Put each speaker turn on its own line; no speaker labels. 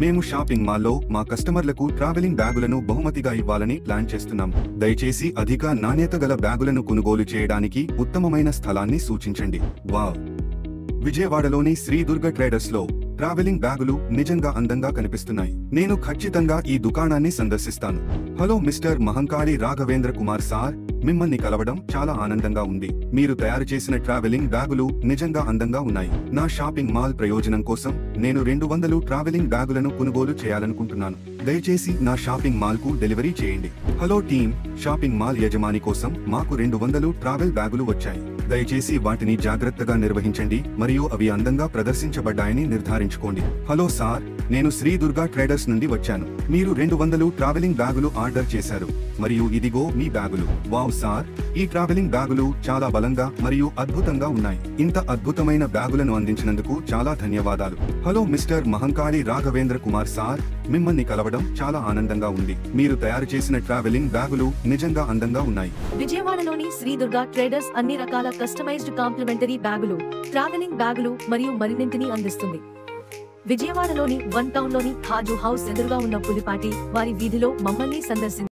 మేము షాపింగ్ మాల్లో మా కస్టమర్లకు ట్రావెలింగ్ బ్యాగులను బహుమతిగా ఇవ్వాలని ప్లాన్ చేస్తున్నాం. దయచేసి అధిక నాణ్యత గల బ్యాగులను కొనుగోలు చేయడానికి ఉత్తమమైన స్థలాన్ని సూచించండి. వావ్! విజయవాడలోని శ్రీ దుర్గ ట్రేడర్స్ లో ట్రావెలింగ్ బ్యాగులు నిజంగా అందంగా కనిపిస్తున్నాయి. నేను ఖచ్చితంగా ఈ దుకాణాన్ని సందర్శిస్తాను. Hello mister Mahankali Raghavendra Kumar sir, మిమ్మల్ని కలవడం చాలా ఆనందంగా ఉంది. మీరు తయారు చేసిన ట్రావెలింగ్ బ్యాగులు నిజంగా అందంగా ఉన్నాయి. నా షాపింగ్ మాల్ ప్రయోజనం కోసం నేను 200 ట్రావెలింగ్ బ్యాగులను కొనుగోలు చేయాలనుకుంటున్నాను. దయచేసి నా షాపింగ్ మాల్ కు డెలివరీ చేయండి. హలో టీమ్, షాపింగ్ మాల్ యజమాని కోసం మాకు 200 ట్రావెల్ బ్యాగులు వచ్చాయి. దయచేసి వాటిని జాగ్రత్తగా నిర్వహించండి మరియు అవి అందంగా ప్రదర్శించబడ్డాయని నిర్ధారించుకోండి. హలో సార్, నేను శ్రీ దుర్గా ట్రేడర్స్ నుండి వచ్చాను. మీరు 200 ట్రావెలింగ్ బ్యాగులు ఆర్డర్ చేశారు మరియు ఇదిగో మీ బ్యాగులు. వావ్ సార్, ఈ ట్రావెలింగ్ బ్యాగులు చాలా బలంగా మరియు అద్భుతంగా ఉన్నాయి. ఇంత అద్భుతమైన బ్యాగులను అందించినందుకు చాలా ధన్యవాదాలు. Hello mister Mahankali Raghavendra Kumar sir, మిమ్మల్ని కలవడం చాలా ఆనందంగా ఉంది. మీరు తయారు చేసిన ట్రావెలింగ్ బ్యాగులు నిజంగా అందంగా ఉన్నాయి.
విజయవాడలోని శ్రీ దుర్గా ట్రేడర్స్ అన్ని రకాల కస్టమైజ్డ్ కాంప్లిమెంటరీ బ్యాగులు, ట్రావెలింగ్ బ్యాగులు మరియు మరిన్నింటిని అందిస్తుంది. విజయవాడలోని 1 టౌన్ లోని హాజు హౌస్ ఎదురుగా ఉన్న పులిపాటి వారి వీధిలో మమ్మల్ని సందర్శించండి.